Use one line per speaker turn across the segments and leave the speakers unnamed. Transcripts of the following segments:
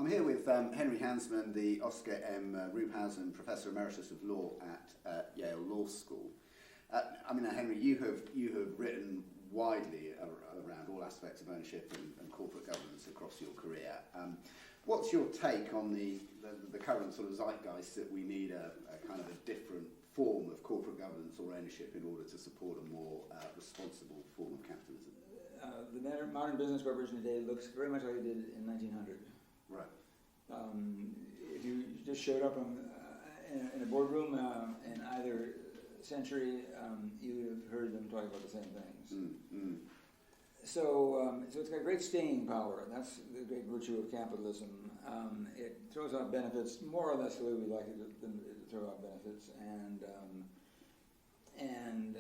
I'm here with Henry Hansmann, the Oscar M. Rubhausen Professor Emeritus of Law at Yale Law School. Henry, you have written widely around all aspects of ownership and corporate governance across your career. What's your take on the current sort of zeitgeist that we need a kind of a different form of corporate governance or ownership in order to support a more responsible form of capitalism?
The modern business corporation today looks very much like it did in 1900.
Right.
If you just showed up in a boardroom in either century, you would have heard them talk about the same things. So it's got great staying power. That's the great virtue of capitalism. It throws out benefits more or less the way we like it to throw out benefits, and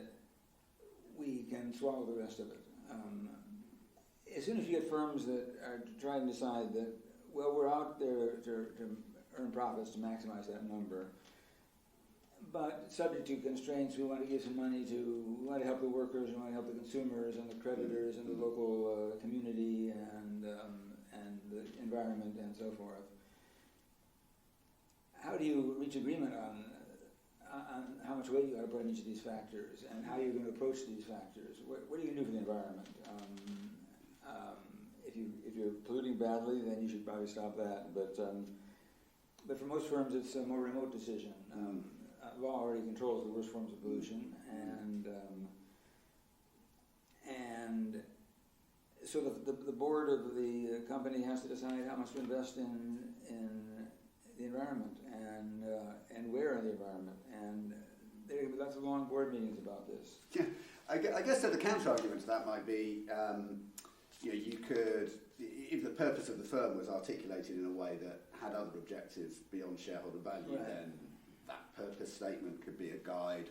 we can swallow the rest of it. As soon as you get firms that are trying to decide that, well, we're out there to earn profits, to maximize that number, but subject to constraints, we want to give some money we want to help the workers, we want to help the consumers and the creditors and the local community and the environment and so forth. How do you reach agreement on how much weight you ought to put on each of these factors and how you're going to approach these factors? What are you going to do for the environment? If you're polluting badly, then you should probably stop that. But for most firms, it's a more remote decision. Law already controls the worst forms of pollution, and so the board of the company has to decide how much to invest in the environment and where in the environment, and there will be lots of long board meetings about this.
Yeah, I guess that the counter argument to that might be, you could, if the purpose of the firm was articulated in a way that had other objectives beyond shareholder value,
right,
then that purpose statement could be a guide,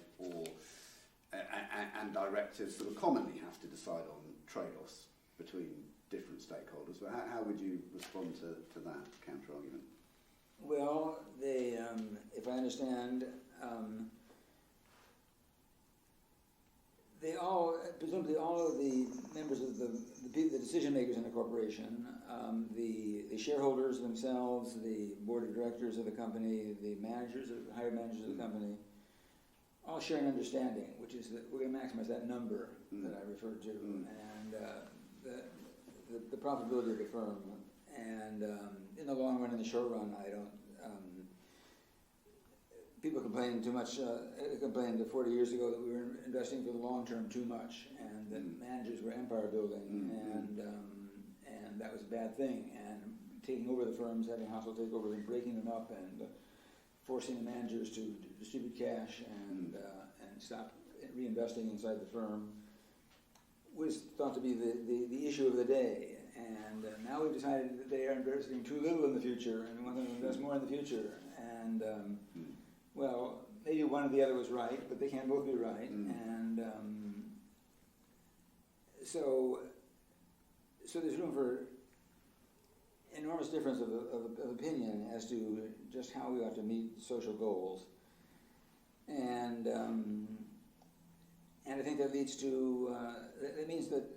and directors sort of commonly have to decide on trade-offs between different stakeholders. But how would you respond to that counter argument?
Well, if I understand, presumably all of the members of the decision makers in a corporation, the shareholders themselves, the board of directors of the company, the hired managers of the company, all share an understanding, which is that we're going to maximize that number that I referred to, and the profitability of the firm. And in the long run, in the short run, I don't. People complained too much. Complained 40 years ago that we were investing for the long term too much, and that managers were empire building, and that was a bad thing. And taking over the firms, having hostile takeovers, and breaking them up, and forcing the managers to distribute cash and stop reinvesting inside the firm was thought to be the issue of the day. And now we've decided that they are investing too little in the future and want them to invest more in the future. And well, maybe one or the other was right, but they can't both be right. And so there's room for enormous difference of opinion as to just how we ought to meet social goals. And I think that leads to, that means that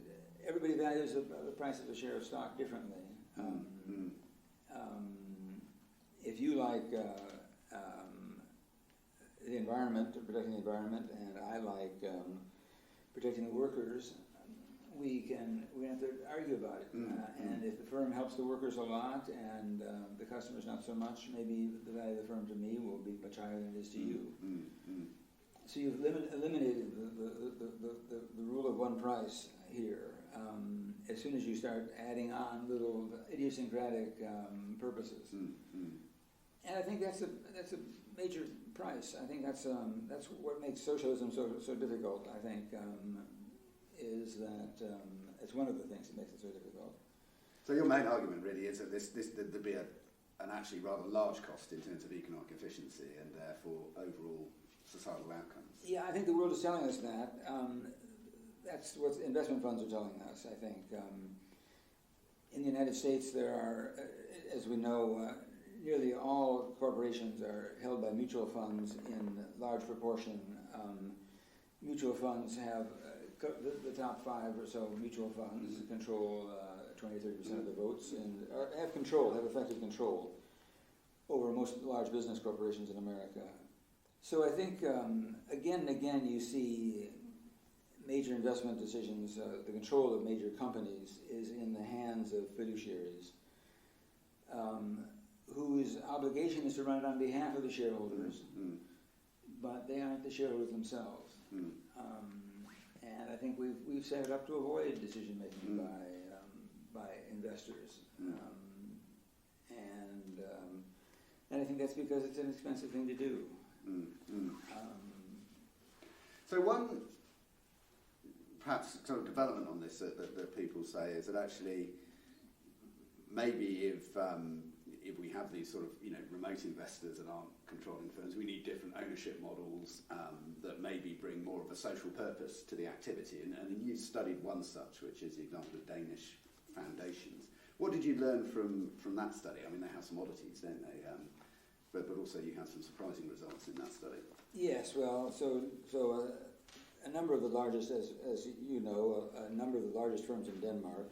everybody values the price of a share of stock differently. If you like the environment, protecting the environment, and I like protecting the workers, we have to argue about it. And if the firm helps the workers a lot and the customers not so much, maybe the value of the firm to me will be much higher than it is to you. So you've eliminated the rule of one price here. As soon as you start adding on little idiosyncratic purposes, and I think that's a major price. I think that's what makes socialism so difficult. I think is that it's one of the things that makes it so difficult.
So your main argument really is that there'd be an actually rather large cost in terms of economic efficiency and therefore overall societal outcomes.
Yeah, I think the world is telling us that. That's what investment funds are telling us, I think. In the United States, there are, as we know, nearly all corporations are held by mutual funds in large proportion. Mutual funds have, the top 5 or so mutual funds control 20-30% of the votes, and have effective control over most large business corporations in America. So I think again and again you see major investment decisions, the control of major companies is in the hands of fiduciaries, whose obligation is to run it on behalf of the shareholders, but they aren't the shareholders themselves. And I think we've set it up to avoid decision making by investors, and I think that's because it's an expensive thing to do.
So one perhaps sort of development on this that people say is that actually maybe if we have these sort of remote investors that aren't controlling firms, we need different ownership models that maybe bring more of a social purpose to the activity. And you studied one such, which is the example of Danish foundations. What did you learn from that study? I mean, they have some oddities, don't they? But also you had some surprising results in that study.
Yes, well, so a number of the largest, as you know, a number of the largest firms in Denmark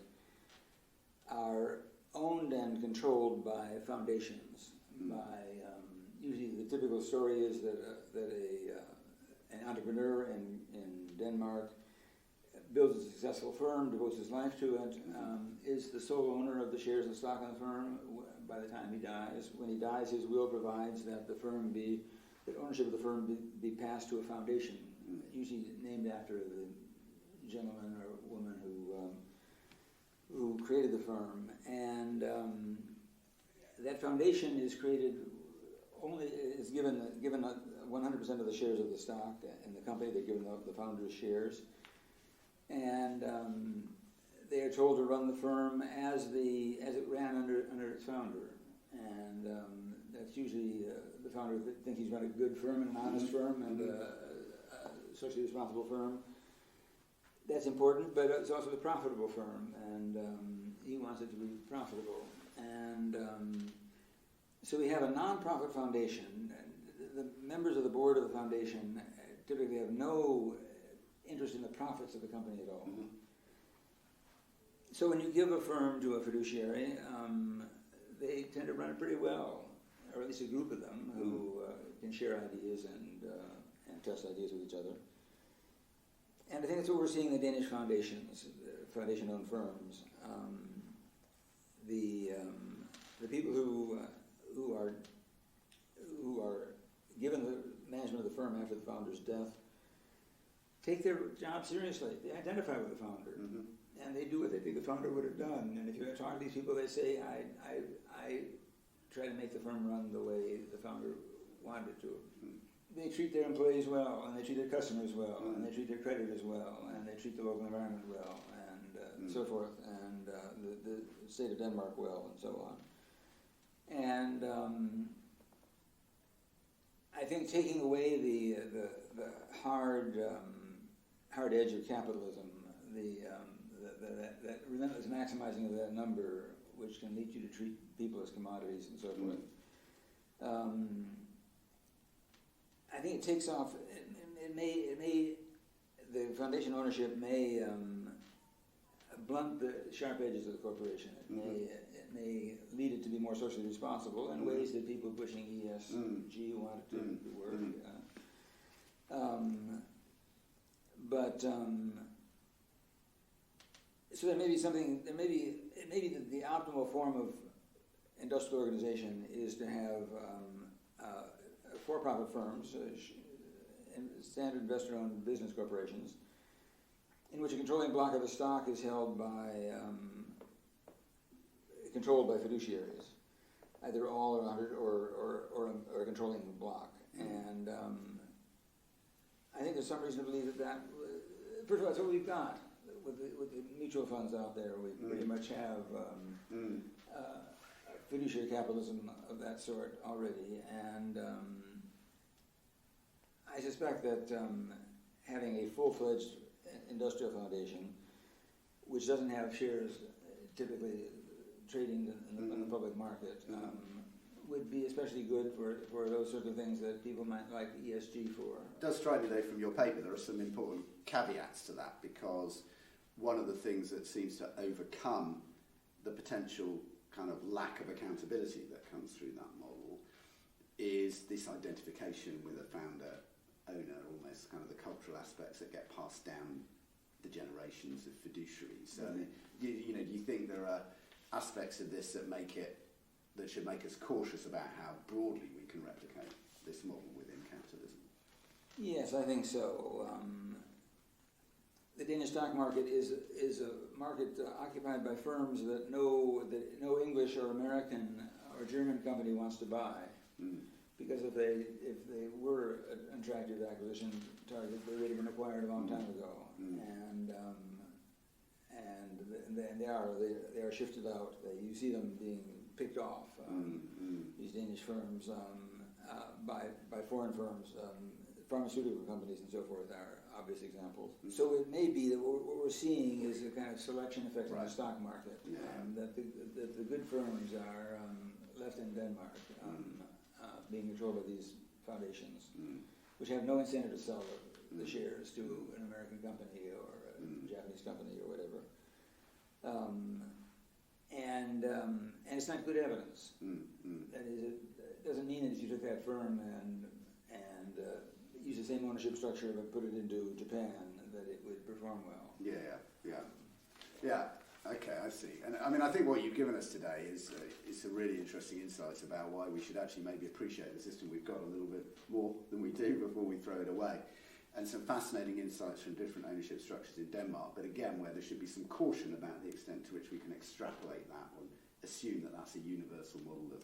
are owned and controlled by foundations. By usually the typical story is that an entrepreneur in Denmark builds a successful firm, devotes his life to it, is the sole owner of the shares of stock in the firm by the time he dies. When he dies, his will provides that ownership of the firm be passed to a foundation, usually named after the gentleman or woman who created the firm. And that foundation is created is given 100% of the shares of the stock in the company. They're given the founder's shares. And they are told to run the firm as it ran under its founder, and that's usually the founder thinks he's run a good firm and an honest firm and a socially responsible firm. That's important, but it's also a profitable firm, and he wants it to be profitable. And so we have a non-profit foundation. The members of the board of the foundation typically have no interest in the profits of the company at all. So when you give a firm to a fiduciary, they tend to run it pretty well, or at least a group of them who can share ideas and test ideas with each other. And I think that's what we're seeing in the Danish foundations, foundation-owned firms. The people who are given the management of the firm after the founder's death take their job seriously. They identify with the founder, and they do what they think the founder would have done. And if you talk to these people, they say, I try to make the firm run the way the founder wanted it to. They treat their employees well, and they treat their customers well, and they treat their creditors well, and they treat the local environment well, and so forth, and the state of Denmark well, and so on. And I think taking away the hard edge of capitalism, that relentless maximizing of that number, which can lead you to treat people as commodities and so forth. I think it takes off. The foundation ownership may blunt the sharp edges of the corporation. It may lead it to be more socially responsible in ways that people pushing ESG want it to work. So there may be something. It may be that the optimal form of industrial organization is to have for-profit firms, standard investor-owned business corporations, in which a controlling block of the stock is held controlled by fiduciaries, either all or 100 or a controlling block. And I think there's some reason to believe that first of all, that's what we've got with the mutual funds out there. We pretty much have fiduciary capitalism of that sort already, and I suspect that having a full-fledged industrial foundation, which doesn't have shares typically trading in the public market, would be especially good for those sort of things that people might like ESG for.
It does strike me, though, from your paper, there are some important caveats to that, because one of the things that seems to overcome the potential kind of lack of accountability that comes through that model is this identification with a founder owner, almost kind of the cultural aspects that get passed down the generations of fiduciaries. So, do you think there are aspects of this that should make us cautious about how broadly we can replicate this model within capitalism?
Yes, I think so. The Danish stock market is a market occupied by firms that no English or American or German company wants to buy. Because if they were an attractive acquisition target, they would have been acquired a long time ago, and they are shifted out. You see them being picked off. These Danish firms by foreign firms, pharmaceutical companies, and so forth are obvious examples. So it may be that what we're seeing is a kind of selection effect in the stock market, that the good firms are left in Denmark. Being controlled by these foundations, which have no incentive to sell the shares to an American company or a Japanese company or whatever. And it's not good evidence. That is, it doesn't mean that if you took that firm and use the same ownership structure but put it into Japan, that it would perform well.
Yeah. Okay, I see. And I mean, I think what you've given us today is some really interesting insights about why we should actually maybe appreciate the system we've got a little bit more than we do before we throw it away. And some fascinating insights from different ownership structures in Denmark, but again, where there should be some caution about the extent to which we can extrapolate that and assume that that's a universal model that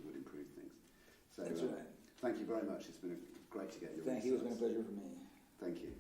would improve things. So,
that's right.
Thank you very much. It's been great to get your insights.
Thank you. It's been a pleasure for me.
Thank you.